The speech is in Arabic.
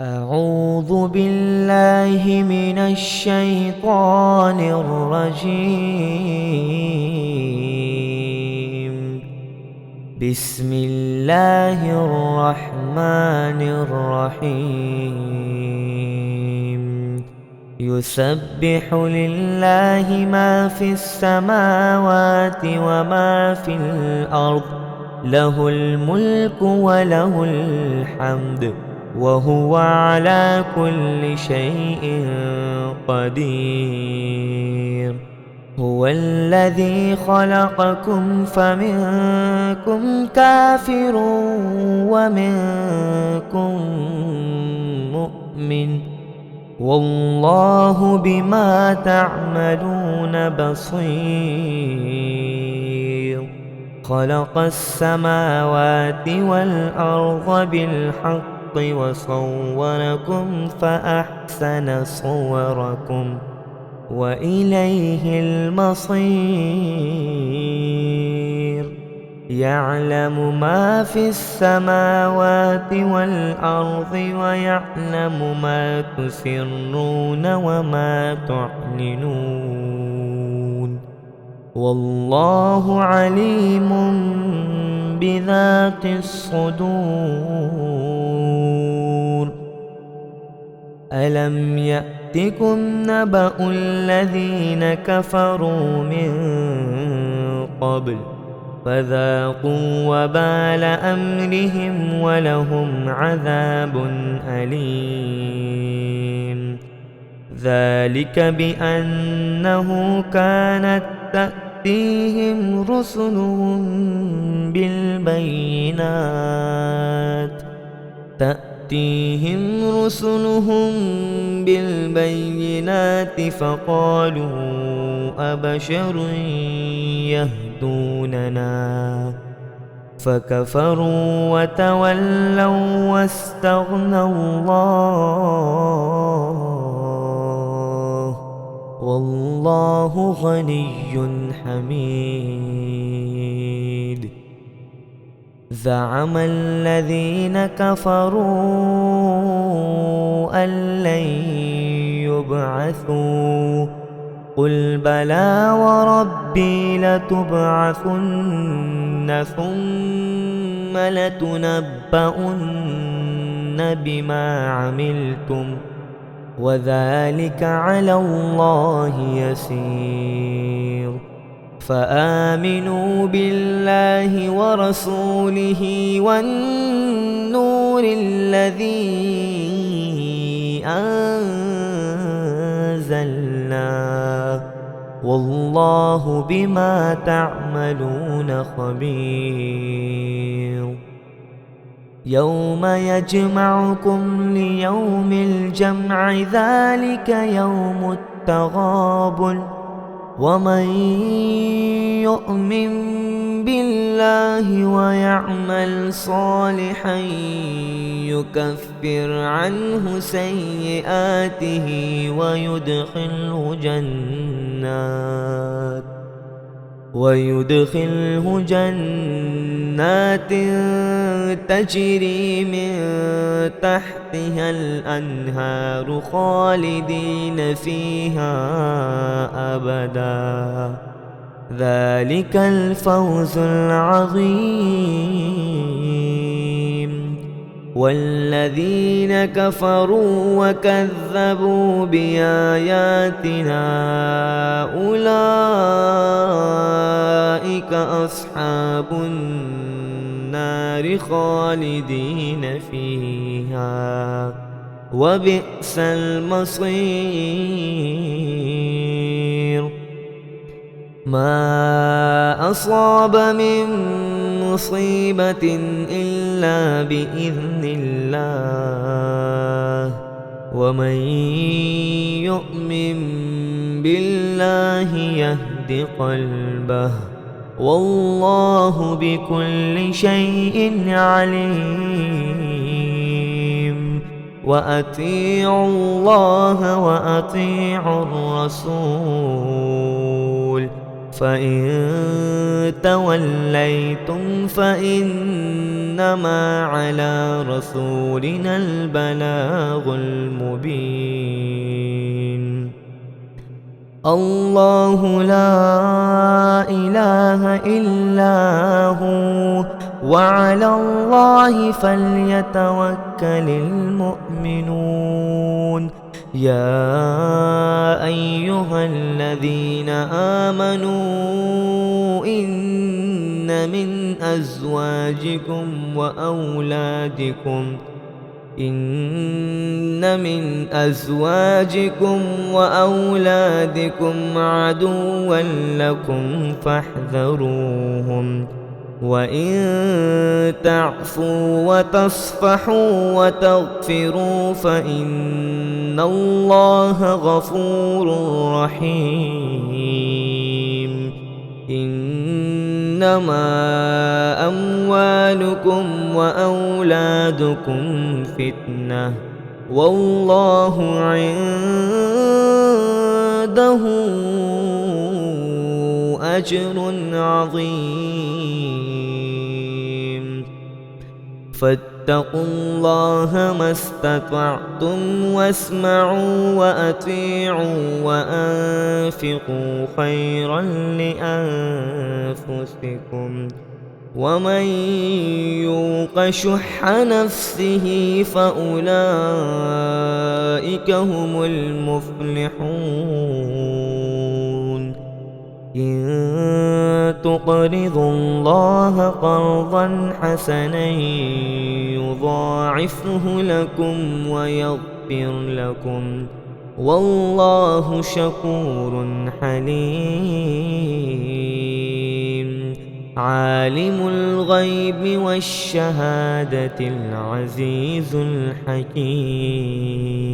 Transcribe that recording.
أعوذ بالله من الشيطان الرجيم. بسم الله الرحمن الرحيم. يسبح لله ما في السماوات وما في الأرض، له الملك وله الحمد وهو على كل شيء قدير. هو الذي خلقكم فمنكم كافر ومنكم مؤمن، والله بما تعملون بصير. خلق السماوات والأرض بالحق وصوركم فأحسن صوركم وإليه المصير. يعلم ما في السماوات والأرض ويعلم ما تسرون وما تعلنون، والله عليم بذات الصدور. ألم يأتكم نبأ الذين كفروا من قبل فذاقوا وبال أمرهم ولهم عذاب أليم. ذلك بأنه كانت تأتيهم رسلهم بالبينات فقالوا أبشر يهدوننا، فكفروا وتولوا واستغنى الله، والله غني حميد. زعم الذين كفروا أن لن يبعثوا، قل بلى وربي لتبعثن ثم لتنبؤن بما عملتم وذلك على الله يسير. فآمنوا بالله ورسوله والنور الذي أنزلنا، والله بما تعملون خبير. يوم يجمعكم ليوم الجمع ذلك يوم التغابن، ومن يؤمن بالله ويعمل صالحا يكفر عنه سيئاته ويدخله جنات تجري من تحتها الأنهار خالدين فيها أبدا، ذلك الفوز العظيم. والذين كفروا وكذبوا بآياتنا أولئك أصحاب النار خالدين فيها وبئس المصير. ما أصاب من مصيبة إلا بإذن الله، ومن يؤمن بالله يهد قلبه، والله بكل شيء عليم. وأطيعوا الله وأطيعوا الرسول فإن توليتم فإنما على رسولنا البلاغ المبين. الله لا إله إلا هو وعلى الله فليتوكل المؤمنون. يا أيها الذين آمنوا إن من أزواجكم وأولادكم عدوا لكم فاحذروهم، وإن تعفوا وتصفحوا وتغفروا فإن الله غفور رحيم. إنما أموالكم وأولادكم فتنة والله عنده أجر عظيم. فاتقوا الله ما استطعتم واسمعوا وأطيعوا وأنفقوا خيرا لأنفسكم، ومن يوق شح نفسه فأولئك هم المفلحون. إن تقرضوا الله قرضا حسنا يضاعفه لكم ويغفر لكم والله شكور حليم. عالم الغيب والشهادة العزيز الحكيم.